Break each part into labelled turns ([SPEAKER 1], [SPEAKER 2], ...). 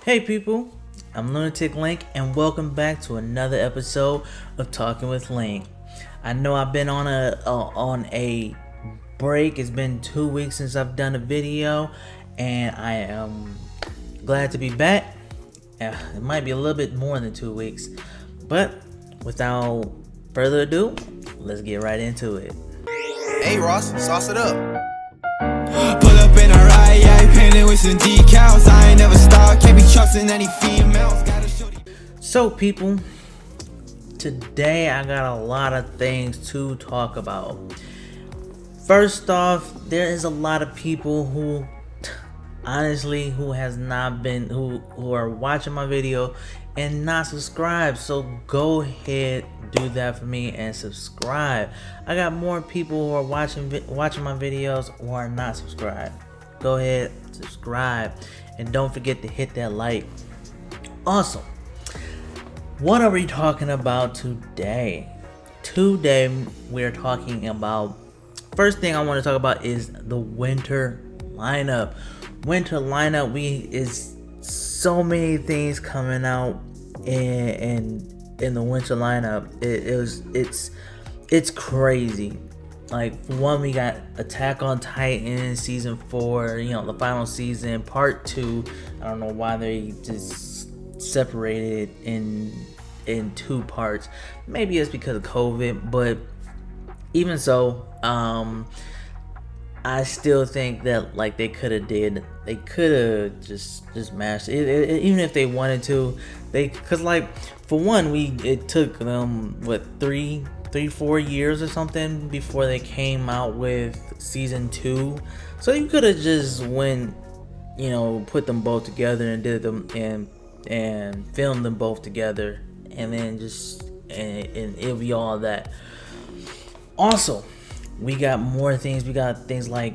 [SPEAKER 1] Hey people, I'm Lunatic Link and welcome back to another episode of Talking with Link. I know I've been on a break. It's been 2 weeks since I've done a video and I am glad to be back. It might be a little bit more than 2 weeks, but without further ado, let's get right into it.
[SPEAKER 2] Hey Ross, sauce it up.
[SPEAKER 3] Pull up in a ride, yeah, painted with some decals. I ain't never stop, can't be trusting any females. Gotta show the...
[SPEAKER 1] So people, today I got a lot of things to talk about. First off, there is a lot of people who honestly who are watching my video and not subscribed. So go ahead, do that for me and subscribe. I got more people who are watching my videos who are not subscribed. Go ahead, subscribe, and don't forget to hit that like. Awesome. What are we talking about today? Today we're talking about, first thing I want to talk about is the winter lineup. Winter lineup, is so many things coming out in the winter lineup. It's crazy. Like, for one, we got Attack on Titan season 4, the final season. Part 2, I don't know why they just separated in 2 parts. Maybe it's because of COVID, but even so, I still think that they could have just mashed it, even if they wanted to. Because for one, it took them 4 years or something before they came out with season 2. So you could have just put them both together and did them and filmed them both together, and then and it'll be all that. Also, we got more things. We got things like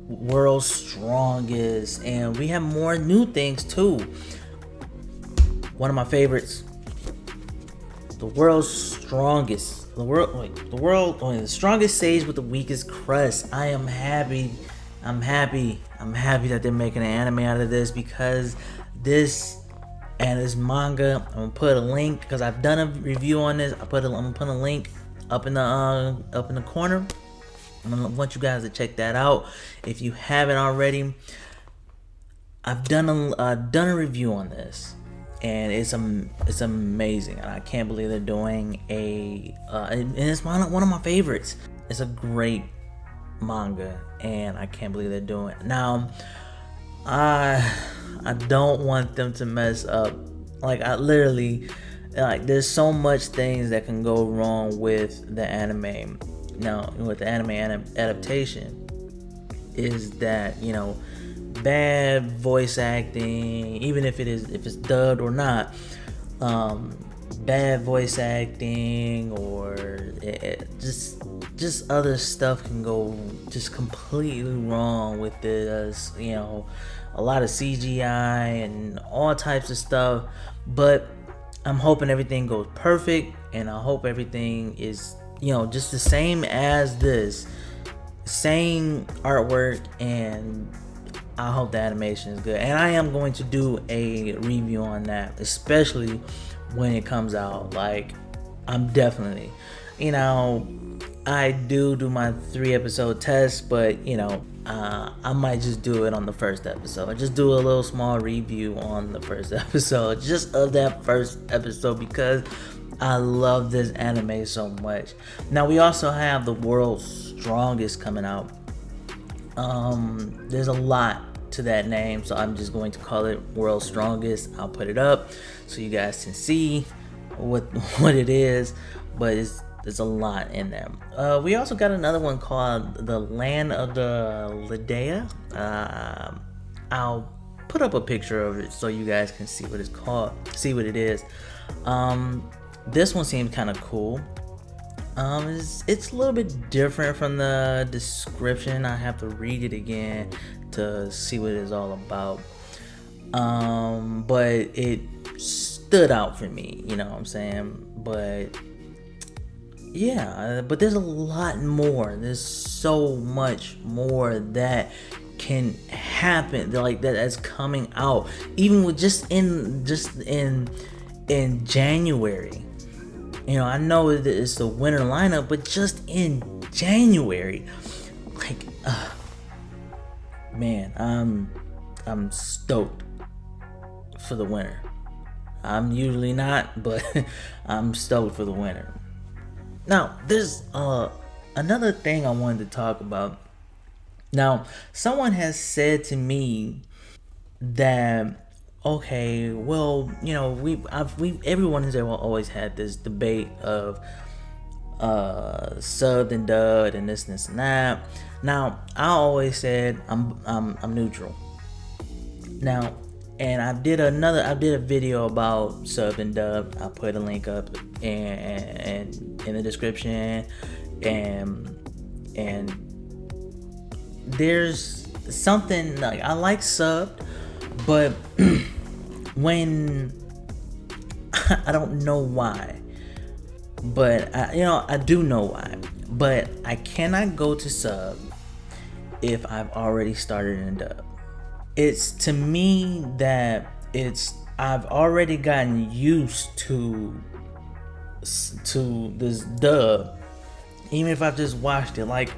[SPEAKER 1] World's Strongest, and we have more new things too. One of my favorites, the World's Strongest. The strongest sage with the weakest crust. I am happy. I'm happy that they're making an anime out of this, because this manga. I'm gonna put a link because I've done a review on this. I'm gonna put a link up in the corner. I want you guys to check that out if you haven't already. I've done a review on this, and it's amazing, and I can't believe they're doing and it's one of my favorites. It's a great manga, and I can't believe they're doing it. Now, I don't want them to mess up. There's so much things that can go wrong with the anime. Now, with the anime adaptation, is that bad voice acting, even if it's dubbed or not, bad voice acting, or just other stuff can go just completely wrong with this. A lot of CGI and all types of stuff, but I'm hoping everything goes perfect, and I hope everything is just the same as this, same artwork, and I hope the animation is good. And I am going to do a review on that, especially when it comes out. I'm definitely, I do my 3-episode test, but I might just do it on the first episode. Just do a little small review on the first episode, just of that first episode, because I love this anime so much. Now, we also have the World's Strongest coming out. There's a lot to that name, so I'm just going to call it World's Strongest. I'll put it up so you guys can see what it is, but there's a lot in there. We also got another one called The Land of the Lidea. I'll put up a picture of it so you guys can see what it's called, see what it is. This one seems kind of cool. It's a little bit different from the description. I have to read it again to see what it's all about. But it stood out for me, you know what I'm saying? But yeah, but there's a lot more. There's so much more that can happen, like that's coming out, even with just in January. You know, I know that it's the winter lineup, but just in January, like, man, I'm stoked for the winter. I'm usually not, but I'm stoked for the winter. Now, there's another thing I wanted to talk about. Now, someone has said to me that, okay, well, you know, everyone has always had this debate of subbed and dubbed and this and that. Now, I always said I'm neutral. Now, and I did a video about subbed and dubbed. I'll put a link up and in the description, and there's something like I like subbed, but when I don't know why, but I do know why, but I cannot go to sub if I've already started in dub. It's to me that I've already gotten used to this dub, even if I've just watched it. Like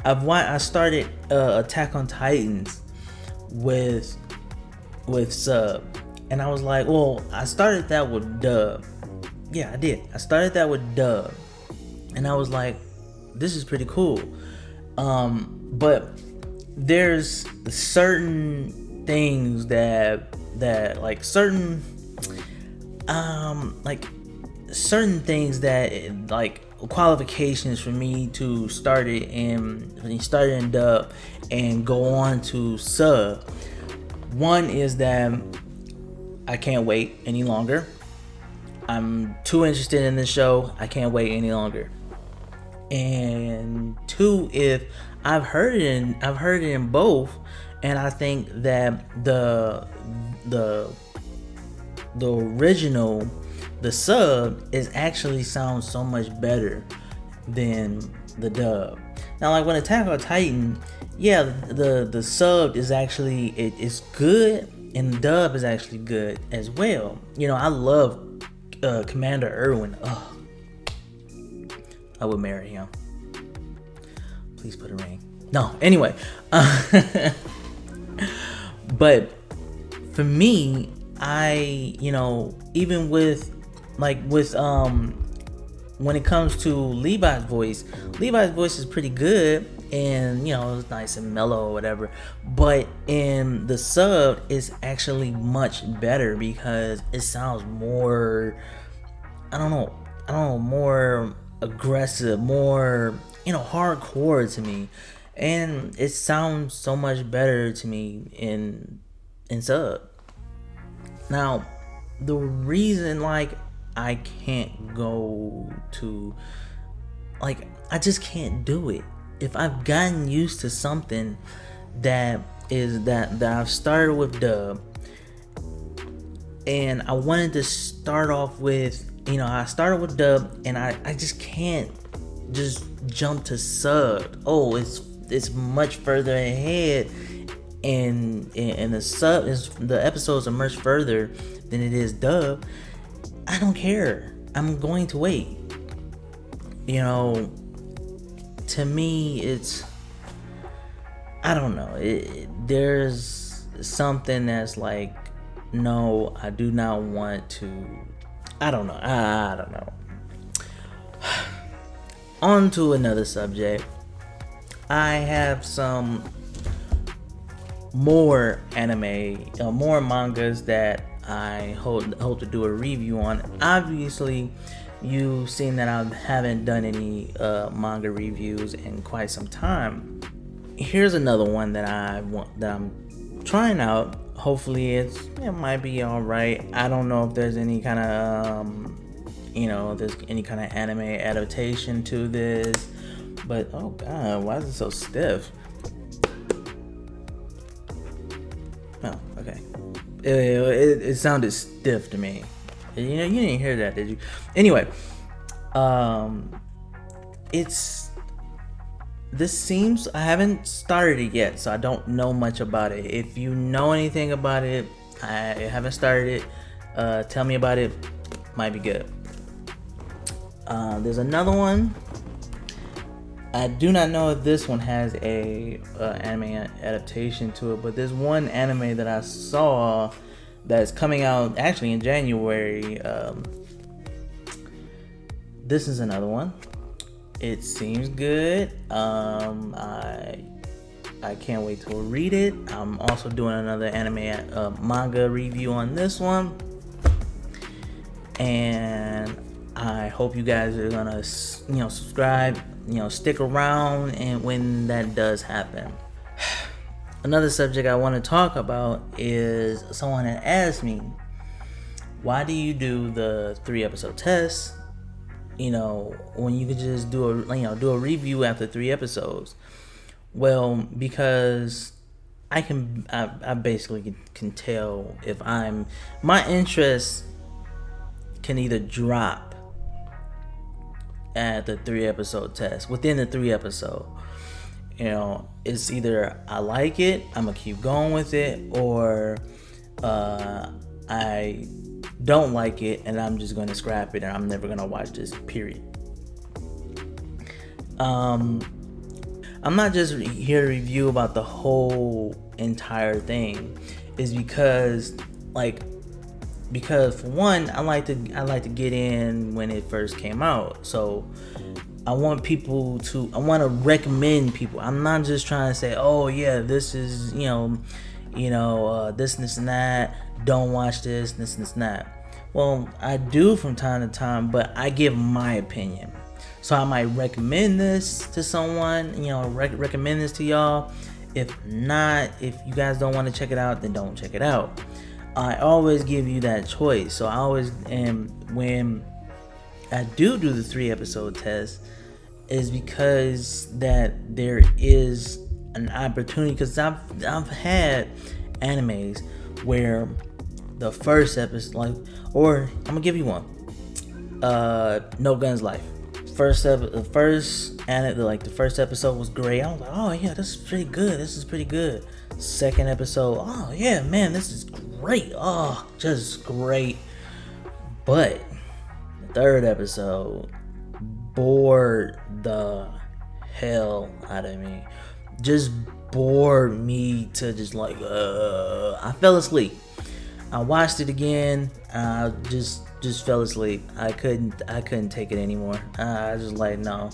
[SPEAKER 1] I started Attack on Titans with sub, and I was like, well, I started that with dub. Yeah, I did. I started that with dub, and I was like, this is pretty cool. But there's certain things that like certain things that like qualifications for me to start it in dub and go on to sub. One is that I can't wait any longer. I'm too interested in this show. I can't wait any longer. And two, if I've heard it in both, and I think that the original, the sub is actually sounds so much better than the dub. Now, like when Attack on Titan, yeah, the sub is actually it's good, and the dub is actually good as well. You know, I love Commander Irwin. Oh, I would marry him. Please put a ring. No, anyway. But for me, even with when it comes to Levi's voice is pretty good, and it's nice and mellow or whatever. But in the sub, it's actually much better because it sounds more, I don't know, more aggressive, more hardcore to me, and it sounds so much better to me in sub. Now, the reason I can't go to I just can't do it. If I've gotten used to something that I've started with dub, and I wanted to start off with, I started with dub, and I just can't just jump to sub. Oh, it's much further ahead, and the sub is, the episodes are much further than it is dub. I don't care. I'm going to wait. To me, it's, I don't know. There's something that's like, no, I do not want to. I don't know. I don't know. On to another subject. I have some more anime, more mangas that I hope to do a review on. Obviously, you've seen that I haven't done any manga reviews in quite some time. Here's another one that I'm trying out. Hopefully, it might be all right. I don't know if there's any kind of there's any kind of anime adaptation to this, but oh god, why is it so stiff? Oh, okay. It sounded stiff to me. You didn't hear that, did you? Anyway, it's I haven't started it yet, so I don't know much about it. If you know anything about it, I haven't started it, tell me about it. Might be good. There's another one. I do not know if this one has a anime adaptation to it, but there's one anime that I saw that's coming out actually in January. This is another one. It seems good. I can't wait to read it. I'm also doing another anime manga review on this one, and I hope you guys are gonna subscribe, stick around, and when that does happen. Another subject I want to talk about is someone had asked me, why do you do the 3-episode test? When you could just do a review after 3 episodes. Well, because I basically can tell if my interest can either drop at the 3-episode test, within the 3 episode. It's either I like it, I'm gonna keep going with it, or I don't like it and I'm just gonna scrap it and I'm never gonna watch this, period. I'm not just here to review about the whole entire thing. Is because for one, I like to get in when it first came out. So I want to recommend people. I'm not just trying to say, oh yeah, this is this and that. Don't watch this and that. Well, I do from time to time, but I give my opinion. So I might recommend this to someone, recommend this to y'all. If not, if you guys don't want to check it out, then don't check it out. I always give you that choice. So I always am, when I do the 3-episode test, is because that there is an opportunity, because I've had animes where the first episode, or I'm gonna give you one, No Guns Life. The first episode was great. I was like, oh yeah, this is pretty good. Second episode, oh yeah, man, this is great. Oh, just great. But the third episode bored the hell out of me. Just bored me to just I fell asleep. I watched it again. I just fell asleep. I couldn't take it anymore. I just no.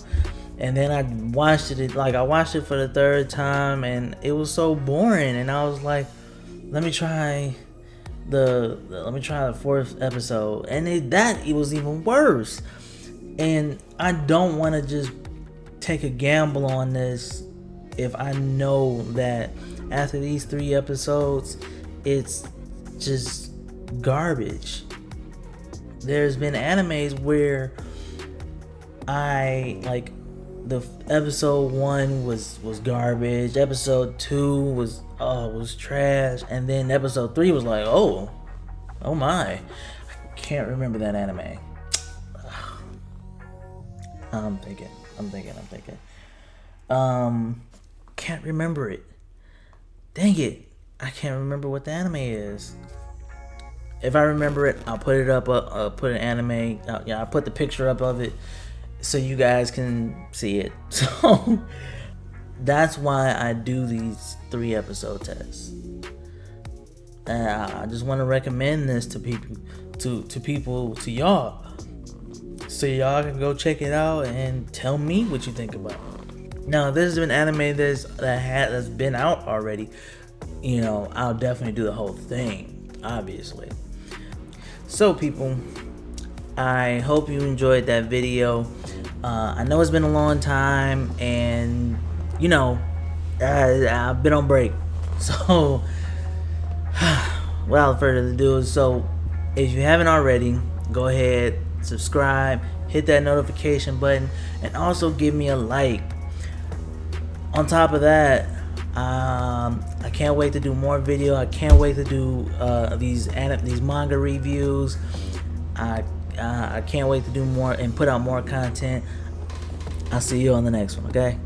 [SPEAKER 1] And then I watched it for the third time, and it was so boring. And I was like, let me try the 4th episode, and it was even worse. And I don't want to just take a gamble on this if I know that after these 3 episodes, it's just garbage. There's been animes where the episode 1 was garbage, episode 2 was trash, and then episode 3 was like, oh my, I can't remember that anime. I'm thinking. Can't remember it. Dang it, I can't remember what the anime is. If I remember it, I'll put it up. Put an anime. I'll put the picture up of it so you guys can see it. So that's why I do these 3-episode tests. And I just want to recommend this to people, to y'all, so y'all can go check it out and tell me what you think about it. Now, there's been anime that's been out already. I'll definitely do the whole thing, obviously. So people, I hope you enjoyed that video. I know it's been a long time, and I've been on break. So without further ado, so if you haven't already, go ahead, subscribe, hit that notification button, and also give me a like. On top of that, I can't wait to do more video. I can't wait to do these manga reviews. I can't wait to do more and put out more content. I'll see you on the next one, okay?